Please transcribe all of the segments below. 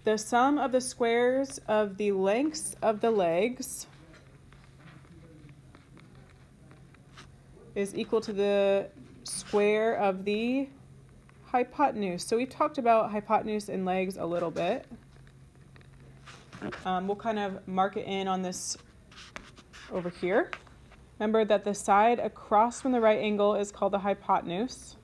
The sum of the squares of the lengths of the legs is equal to the square of the hypotenuse. So we talked about hypotenuse and legs a little bit. We'll kind of mark it in on this over here. Remember that the side across from the right angle is called the hypotenuse.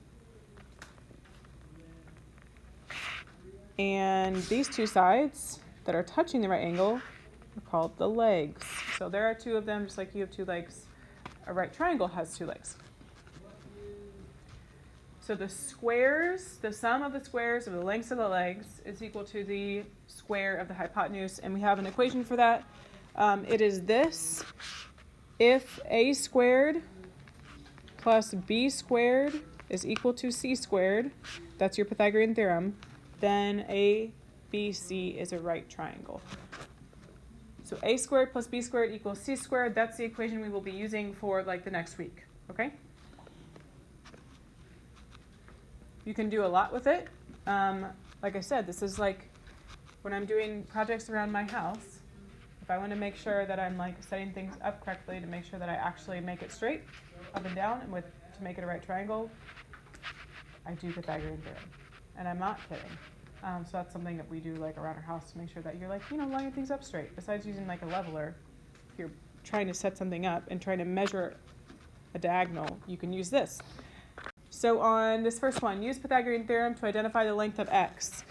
And these two sides that are touching the right angle are called the legs. So there are two of them, just like you have two legs. A right triangle has two legs. So the squares, the sum of the squares of the lengths of the legs is equal to the square of the hypotenuse. And we have an equation for that. It is this. If a squared plus b squared is equal to c squared, that's your Pythagorean theorem, then ABC is a right triangle. So a squared plus b squared equals c squared. That's the equation we will be using for like the next week, okay? You can do a lot with it. Like I said, this is like when I'm doing projects around my house. If I want to make sure that I'm like setting things up correctly to make sure that I actually make it straight up and down and to make it a right triangle, I do Pythagorean theorem. And I'm not kidding. So that's something that we do like around our house to make sure that you're like, lining things up straight. Besides using like a leveler, if you're trying to set something up and trying to measure a diagonal, you can use this. So on this first one, use Pythagorean theorem to identify the length of x.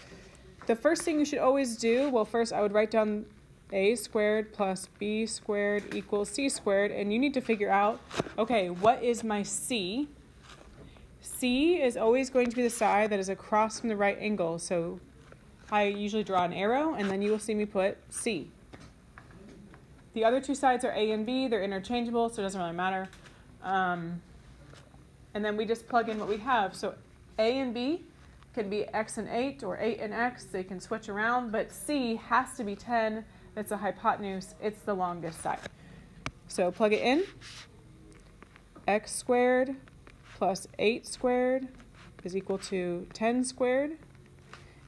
The first thing you should always do, well, first I would write down a squared plus b squared equals c squared, and you need to figure out, okay, what is my c? C is always going to be the side that is across from the right angle, so I usually draw an arrow, and then you will see me put C. The other two sides are A and B. They're interchangeable, so it doesn't really matter. And then we just plug in what we have. So A and B can be x and 8 or 8 and x. They can switch around, but C has to be 10. It's a hypotenuse. It's the longest side. So plug it in. X squared plus 8 squared is equal to 10 squared.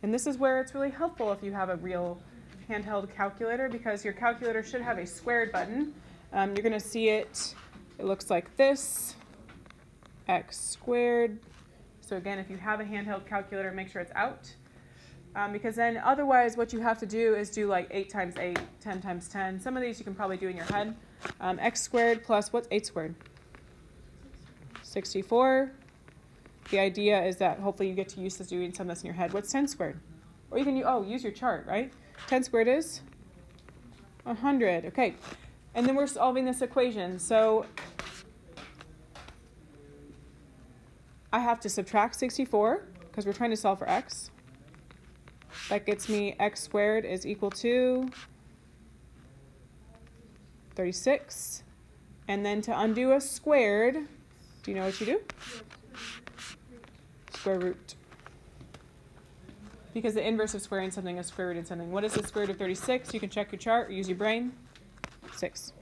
And this is where it's really helpful if you have a real handheld calculator, because your calculator should have a squared button. You're going to see it looks like this, x squared. So again, if you have a handheld calculator, make sure it's out. Because then otherwise what you have to do is do like 8 times 8, 10 times 10. Some of these you can probably do in your head. X squared plus, what's 8 squared? 64. The idea is that hopefully you get to use this doing some of this in your head. What's 10 squared? Or you can use your chart, right? 10 squared is 100. Okay. And then we're solving this equation. So I have to subtract 64 because we're trying to solve for x. That gets me x squared is equal to 36. And then to undo a squared, do you know what you do? Square root. Because the inverse of squaring something is square root in something. What is the square root of 36? You can check your chart or use your brain. 6.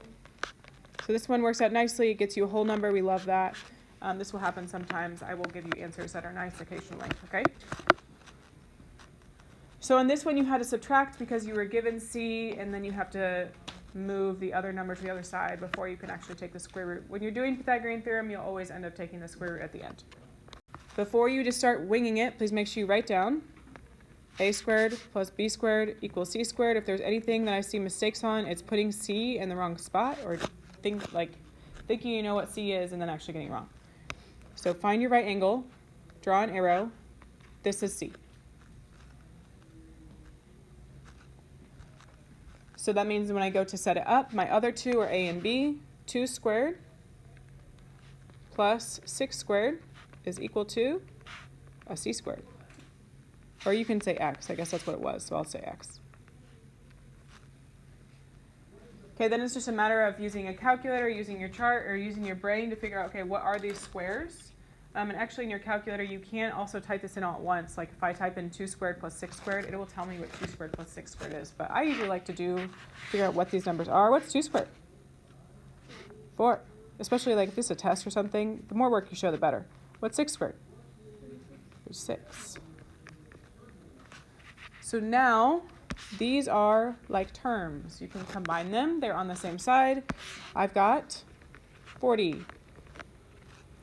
So this one works out nicely. It gets you a whole number. We love that. This will happen sometimes. I will give you answers that are nice occasionally, okay? So on this one you had to subtract because you were given C, and then you have to move the other number to the other side before you can actually take the square root. When you're doing Pythagorean theorem, you'll always end up taking the square root at the end. Before you just start winging it, please make sure you write down a squared plus b squared equals c squared. If there's anything that I see mistakes on, it's putting c in the wrong spot or thinking you know what c is and then actually getting it wrong. So find your right angle, draw an arrow. This is c. So that means when I go to set it up, my other two are a and b. 2 squared plus 6 squared is equal to a c squared. Or you can say x. I guess that's what it was, so I'll say x. Okay, then it's just a matter of using a calculator, using your chart, or using your brain to figure out, okay, what are these squares? And actually in your calculator, you can also type this in all at once. Like if I type in 2 squared plus 6 squared, it will tell me what 2 squared plus 6 squared is. But I usually like to figure out what these numbers are. What's 2 squared? 4. Especially like if this is a test or something, the more work you show, the better. What's 6 squared? 6. So now These are like terms. You can combine them. They're on the same side. I've got 40.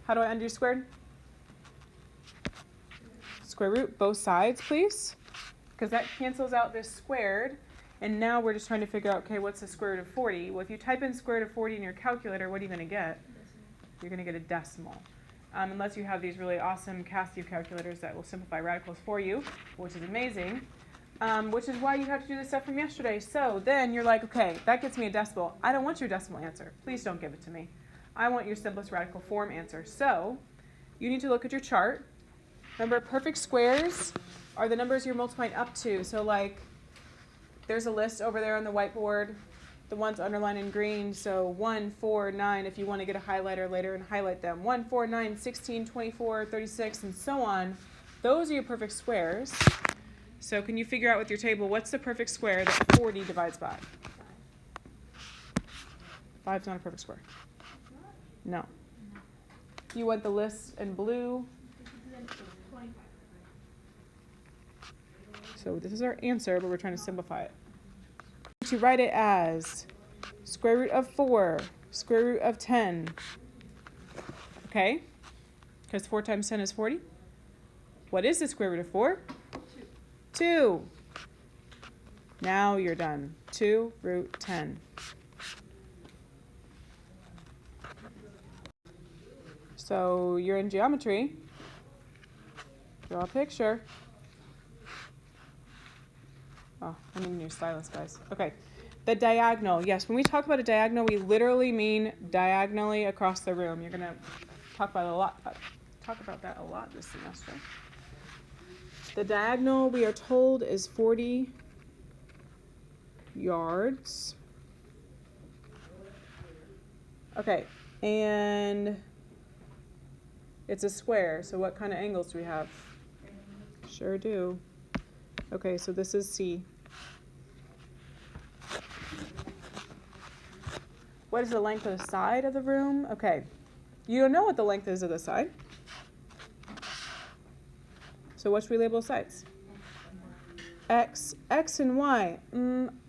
How do I undo squared? Square root both sides, please. Because that cancels out this squared. And now we're just trying to figure out, okay, what's the square root of 40? Well, if you type in square root of 40 in your calculator, what are you going to get? You're going to get a decimal. Unless you have these really awesome Casio calculators that will simplify radicals for you, which is amazing. Which is why you have to do this stuff from yesterday. So then you're like, okay, that gets me a decimal. I don't want your decimal answer. Please don't give it to me. I want your simplest radical form answer. So you need to look at your chart. Remember, perfect squares are the numbers you're multiplying up to. So like, there's a list over there on the whiteboard. The ones underlined in green. So 1, 4, 9, if you want to get a highlighter later and highlight them. 1, 4, 9, 16, 24, 36, and so on. Those are your perfect squares. So can you figure out with your table, what's the perfect square that 40 divides by? 5 is not a perfect square. No. You want the list in blue. So this is our answer, but we're trying to simplify it. To write it as square root of 4, square root of 10. Okay? Because 4 times 10 is 40. What is the square root of 4? 2. Now you're done. 2 root 10. So you're in geometry. Draw a picture. Oh, I need a new stylus, guys. Okay. The diagonal. Yes, when we talk about a diagonal, we literally mean diagonally across the room. You're going to talk about that a lot this semester. The diagonal, we are told, is 40 yards. Okay, and it's a square, so what kind of angles do we have? Sure do. Okay, so this is C. What is the length of the side of the room? Okay, you don't know what the length is of the side. So what should we label sides? X, X and Y.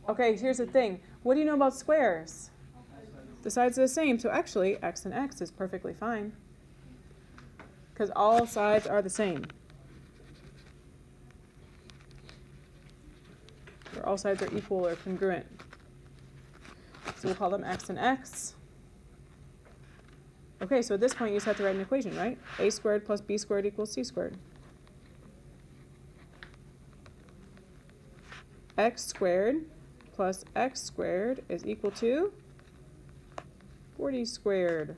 Okay, here's the thing. What do you know about squares? The sides are the same, so actually X and X is perfectly fine. Because all sides are the same. Or all sides are equal or congruent. So we'll call them X and X. Okay, so at this point you just have to write an equation, right? A squared plus B squared equals C squared. X squared plus X squared is equal to 40 squared.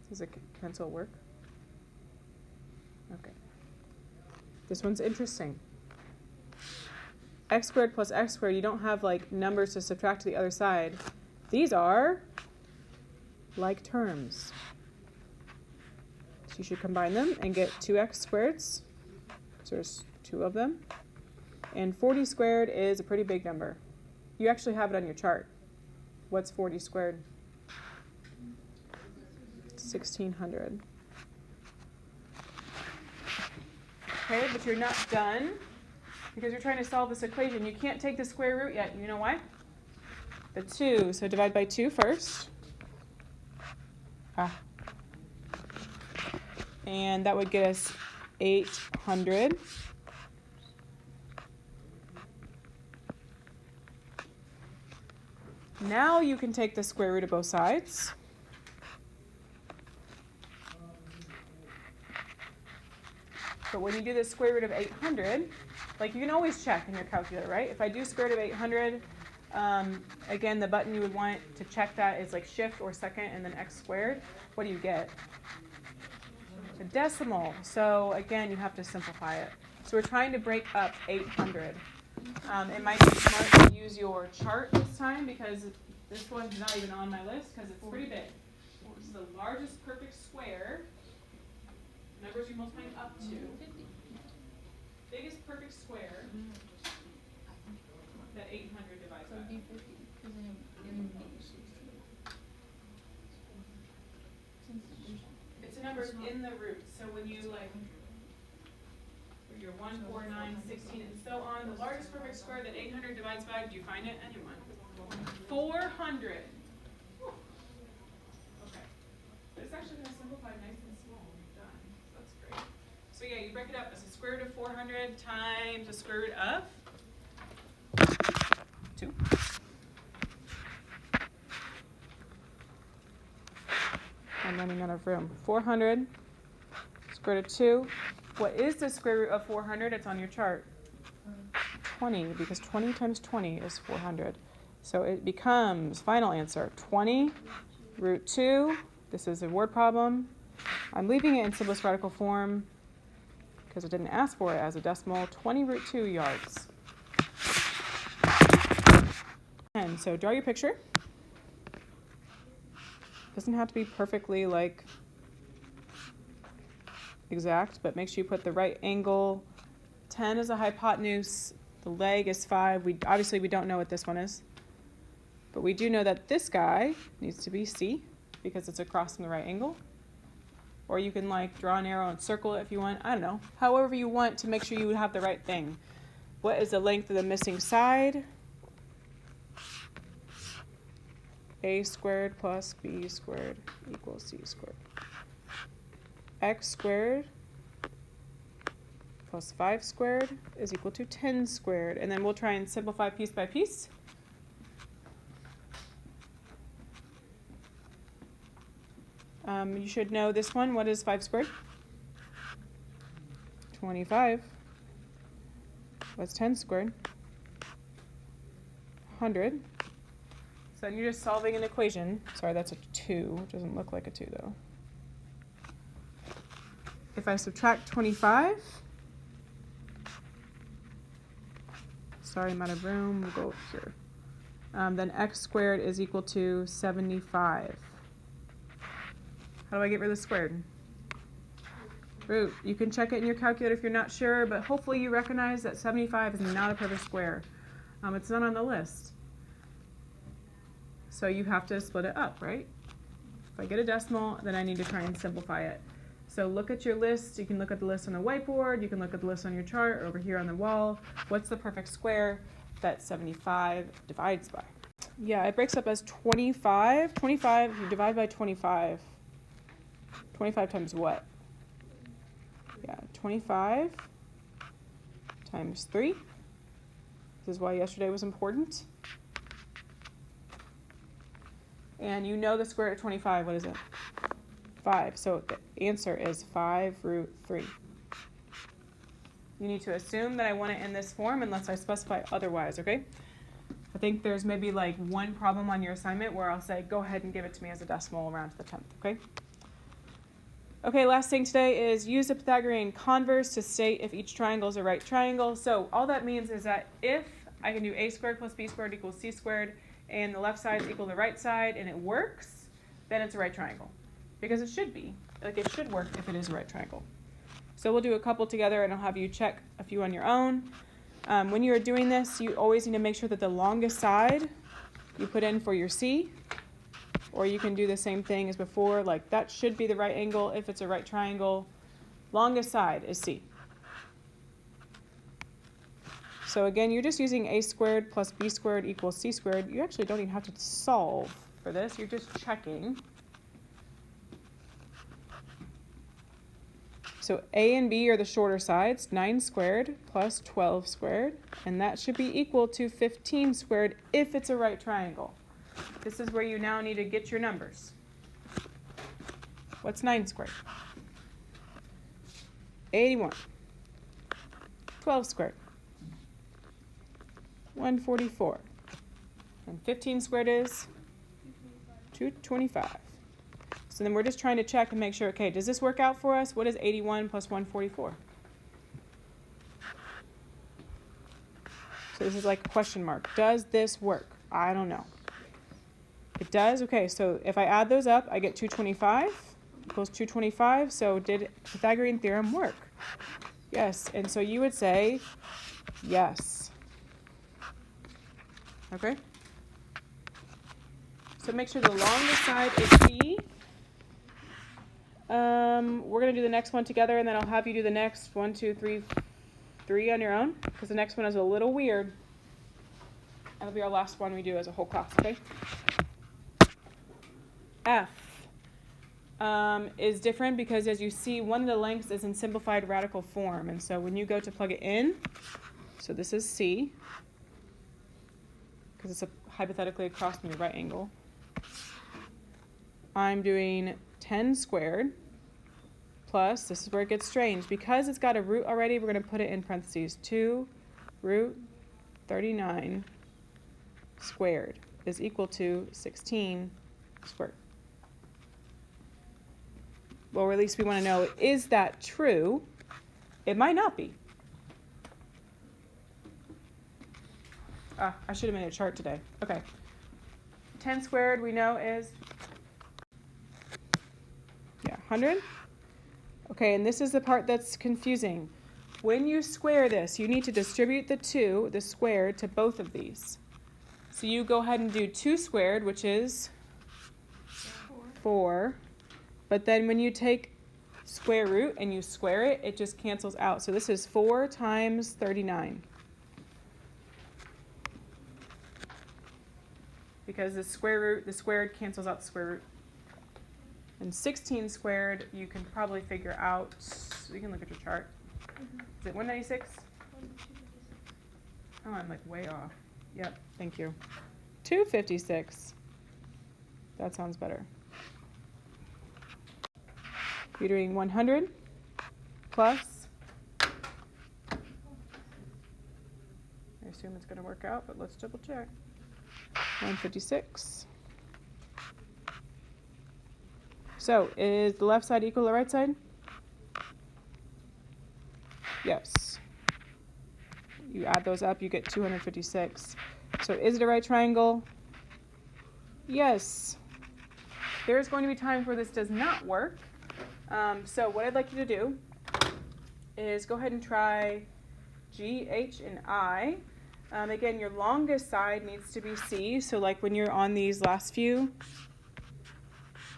Does a pencil work? Okay. This one's interesting. X squared plus X squared, you don't have like numbers to subtract to the other side. These are like terms. So you should combine them and get 2x squareds. So there's 2 of them. And 40 squared is a pretty big number. You actually have it on your chart. What's 40 squared? 1,600. Okay, but you're not done because you're trying to solve this equation. You can't take the square root yet. You know why? The 2. So divide by 2 first. And that would get us 800. Now you can take the square root of both sides. But when you do the square root of 800, like you can always check in your calculator, right? If I do square root of 800, again, the button you would want to check that is like shift or second and then x squared. What do you get? A decimal. So again, you have to simplify it. So we're trying to break up 800. It might be smart to use your chart this time because this one's not even on my list because it's pretty big. This is the largest perfect square. Numbers you're multiplying up to. Biggest perfect square that 800 divides by. It's a number in the root. So when you like 1, 4, 9, 16, and so on. The largest perfect square that 800 divides by, do you find it? Anyone? 400. Okay. But it's actually going to simplify nice and small when you're done. That's great. So yeah, you break it up as the square root of 400 times the square root of 2. I'm running out of room. 400 square root of 2. What is the square root of 400? It's on your chart. 20, because 20 times 20 is 400. So it becomes, final answer, 20 root 2. This is a word problem. I'm leaving it in simplest radical form because it didn't ask for it as a decimal. 20 root 2 yards. And so draw your picture. Doesn't have to be perfectly like exact, but make sure you put the right angle. 10 is a hypotenuse. The leg is 5. Obviously we don't know what this one is, but we do know that this guy needs to be C because it's across from the right angle. Or you can like draw an arrow and circle it if you want. I don't know. However you want to make sure you have the right thing. What is the length of the missing side? A squared plus B squared equals C squared. X squared plus 5 squared is equal to 10 squared. And then we'll try and simplify piece by piece. You should know this one. What is 5 squared? 25. What's 10 squared? 100. So then you're just solving an equation. Sorry, that's a 2. It doesn't look like a 2 though. If I subtract 25, sorry, I'm out of room, we'll go over here. Then x squared is equal to 75. How do I get rid of the squared? Root. You can check it in your calculator if you're not sure, but hopefully you recognize that 75 is not a perfect square. It's not on the list. So you have to split it up, right? If I get a decimal, then I need to try and simplify it. So look at your list. You can look at the list on the whiteboard. You can look at the list on your chart or over here on the wall. What's the perfect square that 75 divides by? Yeah, it breaks up as 25. 25, you divide by 25. 25 times what? Yeah, 25 times 3. This is why yesterday was important. And you know the square root of 25. What is it? 5. So the answer is 5 root 3. You need to assume that I want it in this form unless I specify otherwise, okay? I think there's maybe like one problem on your assignment where I'll say, go ahead and give it to me as a decimal around to the 10th, okay? Okay, last thing today is use the Pythagorean converse to state if each triangle is a right triangle. So all that means is that if I can do a squared plus b squared equals c squared and the left side is equal to the right side and it works, then it's a right triangle. Because it should be. Like it should work if it is a right triangle. So we'll do a couple together and I'll have you check a few on your own. When you're doing this, you always need to make sure that the longest side you put in for your C, or you can do the same thing as before, like that should be the right angle if it's a right triangle. Longest side is C. So again, you're just using a squared plus b squared equals c squared. You actually don't even have to solve for this. You're just checking. So a and b are the shorter sides, 9 squared plus 12 squared, and that should be equal to 15 squared if it's a right triangle. This is where you now need to get your numbers. What's 9 squared? 81. 12 squared? 144. And 15 squared is? 225. So then we're just trying to check and make sure, okay, does this work out for us? What is 81 plus 144? So this is like a question mark. Does this work? I don't know. It does? Okay, so if I add those up, I get 225 equals 225. So did Pythagorean theorem work? Yes. And so you would say yes. Okay? So make sure the longest side is C. We're going to do the next one together, and then I'll have you do the next 1, 2, 3, 3 on your own, because the next one is a little weird. That'll be our last one we do as a whole class, okay? F is different because, as you see, one of the lengths is in simplified radical form. And so when you go to plug it in, so this is C, because it's hypothetically across from your right angle. I'm doing 10 squared plus, this is where it gets strange. Because it's got a root already, we're going to put it in parentheses. 2 root 39 squared is equal to 16 squared. Well, or at least we want to know, is that true? It might not be. I should have made a chart today. Okay. 10 squared we know is 100. Okay, and this is the part that's confusing. When you square this, you need to distribute the squared, to both of these. So you go ahead and do 2 squared, which is 4. But then when you take square root and you square it, it just cancels out. So this is 4 times 39. Because the squared cancels out the square root. And 16 squared, you can probably figure out, you can look at your chart. Is it 196? Oh, I'm like way off. Yep, thank you. 256. That sounds better. You're doing 100 plus, I assume it's going to work out, but let's double check. 156. So, is the left side equal to the right side? Yes. You add those up, you get 256. So, is it a right triangle? Yes. There's going to be times where this does not work. So what I'd like you to do is go ahead and try G, H, and I. Again, your longest side needs to be C. So like when you're on these last few,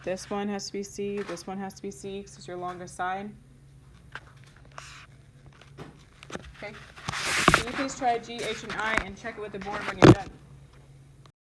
this one has to be C, this one has to be C, because it's your longest side. Okay. Can you please try G, H, and I and check it with the board when you're done?